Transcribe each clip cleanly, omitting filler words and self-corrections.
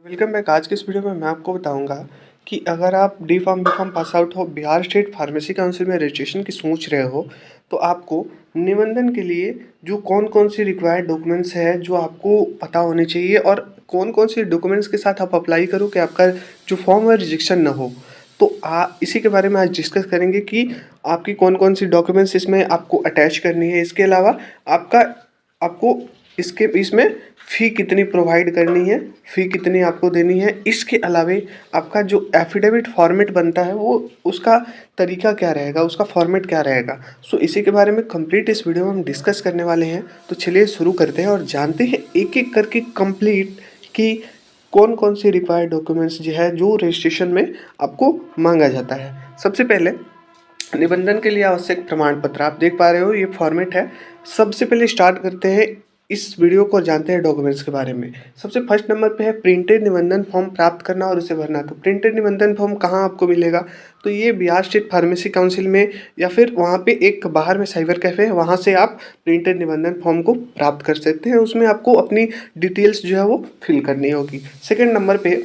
Welcome back. आज के इस वीडियो में मैं आपको बताऊंगा कि अगर आप D pharm B pharm pass out हो, बिहार स्टेट फार्मेसी काउंसिल में रजिस्ट्रेशन की सोच रहे हो, तो आपको निबंधन के लिए जो कौन कौन सी रिक्वायर्ड डॉक्यूमेंट्स है जो आपको पता होने चाहिए और कौन कौन से डॉक्यूमेंट्स के साथ आप अप्लाई करो कि आपका जो फॉर्म है रिजेक्शन ना हो। तो इसी के बारे में आज डिस्कस करेंगे कि आपकी कौन कौन सी डॉक्यूमेंट्स इसमें आपको अटैच करनी है। इसके अलावा आपका आपको इसमें फ़ी कितनी प्रोवाइड करनी है, फ़ी कितनी आपको देनी है। इसके अलावे आपका जो एफिडेविट फॉर्मेट बनता है वो उसका तरीका क्या रहेगा, उसका फॉर्मेट क्या रहेगा। सो इसी के बारे में कंप्लीट इस वीडियो में हम डिस्कस करने वाले हैं। तो चलिए शुरू करते हैं और जानते हैं एक एक करके कंप्लीट कि कौन कौन से रिक्वायर्ड डॉक्यूमेंट्स जो है जो रजिस्ट्रेशन में आपको मांगा जाता है। सबसे पहले निबंधन के लिए आवश्यक प्रमाण पत्र आप देख पा रहे हो, ये फॉर्मेट है। सबसे पहले स्टार्ट करते हैं इस वीडियो को, जानते हैं डॉक्यूमेंट्स के बारे में। सबसे फर्स्ट नंबर पे है प्रिंटेड निबंधन फॉर्म प्राप्त करना और उसे भरना। तो प्रिंटेड निबंधन फॉर्म कहाँ आपको मिलेगा, तो ये बिहार स्टेट फार्मेसी काउंसिल में या फिर वहाँ पे एक बाहर में साइबर कैफ़े है, वहाँ से आप प्रिंटेड निबंधन फॉर्म को प्राप्त कर सकते हैं। उसमें आपको अपनी डिटेल्स जो है वो फिल करनी होगी। सेकेंड नंबर पे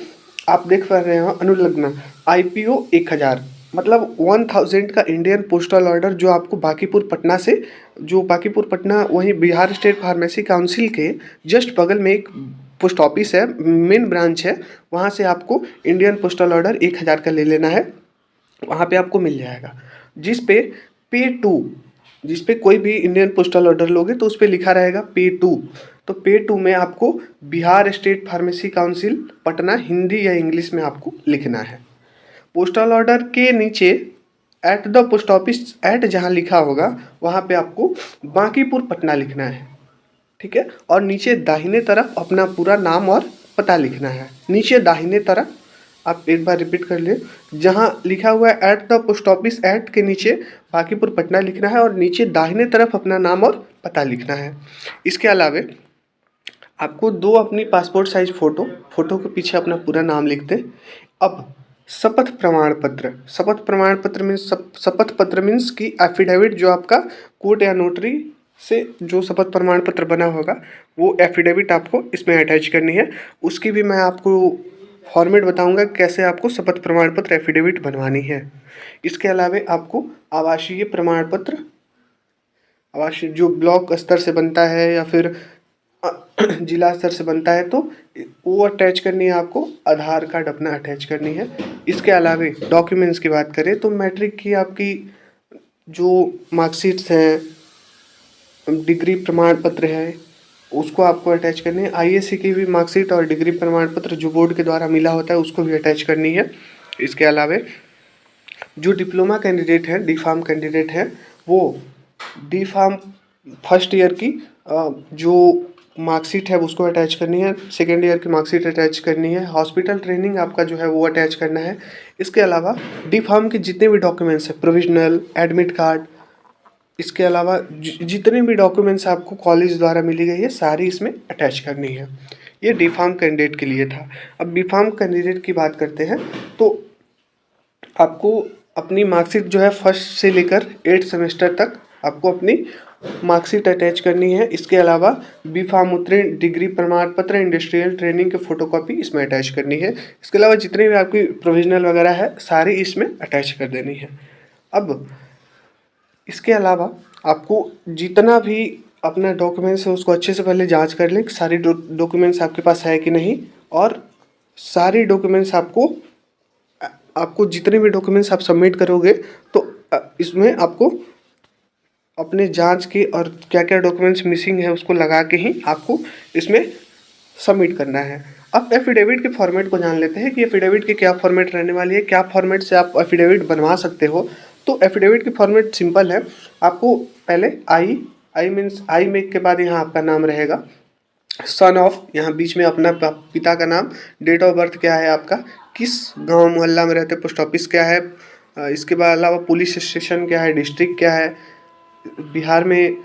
आप देख पा रहे हो अनुलग्न IPO 1000 मतलब 1000 का इंडियन पोस्टल ऑर्डर, जो आपको बांकीपुर पटना से, जो बांकीपुर पटना वहीं बिहार स्टेट फार्मेसी काउंसिल के जस्ट बगल में एक पोस्ट ऑफिस है, मेन ब्रांच है, वहाँ से आपको इंडियन पोस्टल ऑर्डर 1000 का ले लेना है। वहाँ पे आपको मिल जाएगा जिस पे पे टू, जिस पे कोई भी इंडियन पोस्टल ऑर्डर लोगे तो उस पर लिखा रहेगा पे टू। तो पे टू में आपको Bihar state pharmacy council Patna Hindi या इंग्लिश में आपको लिखना है। पोस्टल ऑर्डर के नीचे at the post office at जहाँ लिखा होगा वहाँ पे आपको बांकीपुर पटना लिखना है, ठीक है। और नीचे दाहिने तरफ अपना पूरा नाम और पता लिखना है। नीचे दाहिने तरफ आप एक बार रिपीट कर लिए, जहाँ लिखा हुआ है at the post office at के नीचे बांकीपुर पटना लिखना है और नीचे दाहिने तरफ अपना नाम और पता लिखना है। इसके अलावे आपको दो अपनी पासपोर्ट साइज फ़ोटो के पीछे अपना पूरा नाम लिख दें। अब शपथ प्रमाण पत्र, शपथ प्रमाण पत्र में शपथ पत्र मीन्स की एफिडेविट, जो आपका कोर्ट या नोटरी से जो शपथ प्रमाण पत्र बना होगा वो एफिडेविट आपको इसमें अटैच करनी है। उसकी भी मैं आपको फॉर्मेट बताऊंगा कैसे आपको शपथ प्रमाण पत्र एफिडेविट बनवानी है। इसके अलावा आपको आवासीय प्रमाण पत्र, आवासीय जो ब्लॉक स्तर से बनता है या फिर जिला स्तर से बनता है तो वो अटैच करनी है आपको। आधार कार्ड अपना अटैच करनी है। इसके अलावे डॉक्यूमेंट्स की बात करें तो मैट्रिक की आपकी जो मार्कशीट्स हैं, डिग्री प्रमाण पत्र है, उसको आपको अटैच करनी है। ISC की भी मार्कशीट और डिग्री प्रमाण पत्र जो बोर्ड के द्वारा मिला होता है उसको भी अटैच करनी है। इसके अलावे जो डिप्लोमा कैंडिडेट हैं, डी फार्म कैंडिडेट हैं, वो डी फार्म फर्स्ट ईयर की जो मार्कशीट है उसको अटैच करनी है। सेकेंड ईयर की मार्कशीट अटैच करनी है। हॉस्पिटल ट्रेनिंग आपका जो है वो अटैच करना है। इसके अलावा डी फार्म के जितने भी डॉक्यूमेंट्स हैं, प्रोविजनल, एडमिट कार्ड, इसके अलावा जितने भी डॉक्यूमेंट्स आपको कॉलेज द्वारा मिली गई है सारी इसमें अटैच करनी है। ये डी फार्म कैंडिडेट के लिए था। अब बी फार्म कैंडिडेट की बात करते हैं तो आपको अपनी मार्कशीट जो है फर्स्ट से लेकर 8 सेमेस्टर तक आपको अपनी मार्कशीट अटैच करनी है। इसके अलावा बी फार्म उत्तीर्ण, डिग्री प्रमाण पत्र, इंडस्ट्रियल ट्रेनिंग के फोटोकॉपी इसमें अटैच करनी है। इसके अलावा जितने भी आपकी प्रोविजनल वगैरह है सारी इसमें अटैच कर देनी है। अब इसके अलावा आपको जितना भी अपना डॉक्यूमेंट्स है उसको अच्छे से पहले जांच कर लें, सारी डॉक्यूमेंट्स आपके पास है कि नहीं। और सारी डॉक्यूमेंट्स आपको जितने भी डॉक्यूमेंट्स आप सबमिट करोगे तो इसमें आपको अपने जांच के और क्या क्या डॉक्यूमेंट्स मिसिंग है उसको लगा के ही आपको इसमें सबमिट करना है। अब एफिडेविट के फॉर्मेट को जान लेते हैं कि एफिडेविट की क्या फॉर्मेट रहने वाली है, क्या फॉर्मेट से आप एफिडेविट बनवा सकते हो। तो एफिडेविट की फॉर्मेट सिंपल है। आपको पहले आई मीन्स आई में के बाद यहाँ आपका नाम रहेगा, सन ऑफ, यहाँ बीच में अपना पिता का नाम, डेट ऑफ बर्थ क्या है आपका, किस गांव मोहल्ला में रहते, पोस्ट ऑफिस क्या है, इसके बाद अलावा पुलिस स्टेशन क्या है, डिस्ट्रिक्ट क्या है बिहार में।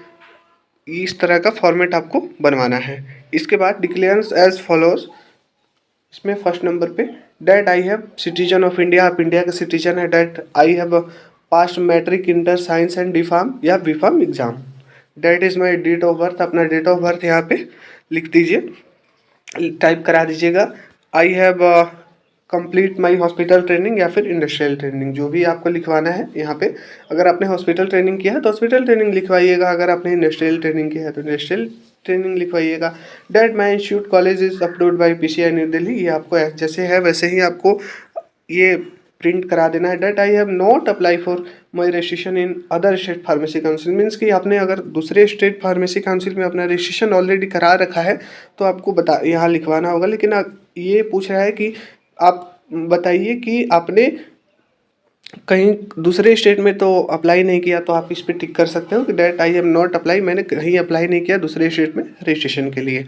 इस तरह का फॉर्मेट आपको बनवाना है। इसके बाद डिक्लेयरेंस एज फॉलोज, इसमें फर्स्ट नंबर पे that I have citizen of India, आप इंडिया के सिटीजन है। That I have passed matric, inter, science and D form या B form exam. That is my date of birth, अपना date of birth यहाँ पे लिख दीजिए, टाइप करा दीजिएगा। I have complete my hospital training या फिर इंडस्ट्रियल ट्रेनिंग, जो भी आपको लिखवाना है यहाँ पे। अगर आपने हॉस्पिटल ट्रेनिंग किया है तो हॉस्पिटल ट्रेनिंग लिखवाइएगा, अगर आपने इंडस्ट्रियल ट्रेनिंग किया है तो इंडस्ट्रियल ट्रेनिंग लिखवाइएगा। That my institute college is approved by PCI New Delhi, ये आपको जैसे है वैसे ही आपको ये प्रिंट करा देना है। That I have not apply for my registration in other state pharmacy council, means कि आपने अगर दूसरे स्टेट फार्मेसी काउंसिल में अपना रजिस्ट्रेशन ऑलरेडी करा रखा है तो आपको यहाँ लिखवाना होगा। लेकिन ये पूछ रहा है कि आप बताइए कि आपने कहीं दूसरे स्टेट में तो अप्लाई नहीं किया, तो आप इस पे टिक कर सकते हो कि that I have not apply, मैंने कहीं अप्लाई नहीं किया दूसरे स्टेट में रजिस्ट्रेशन के लिए।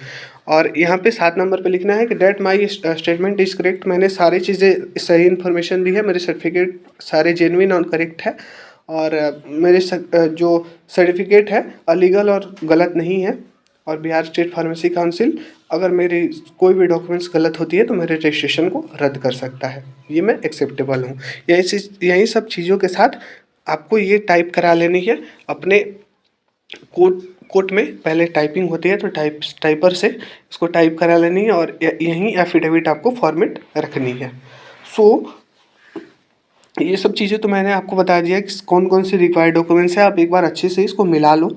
और यहाँ पे 7 नंबर पे लिखना है कि that my statement is correct, मैंने सारी चीज़ें सही इन्फॉर्मेशन दी है, मेरे सर्टिफिकेट सारे जेन्युइन और करेक्ट है, और मेरे जो सर्टिफिकेट है अलीगल और गलत नहीं है। और बिहार स्टेट फार्मेसी काउंसिल अगर मेरी कोई भी डॉक्यूमेंट्स गलत होती है तो मेरे रजिस्ट्रेशन को रद्द कर सकता है, ये मैं एक्सेप्टेबल हूँ। यही सब चीज़ों के साथ आपको ये टाइप करा लेनी है अपने कोर्ट में। पहले टाइपिंग होती है तो टाइपर से इसको टाइप करा लेनी है और यहीं एफिडेविट आपको फॉर्मेट रखनी है। सो ये सब चीज़ें तो मैंने आपको बता दिया कि कौन कौन से रिक्वायर्ड डॉक्यूमेंट्स हैं, आप एक बार अच्छे से इसको मिला लो।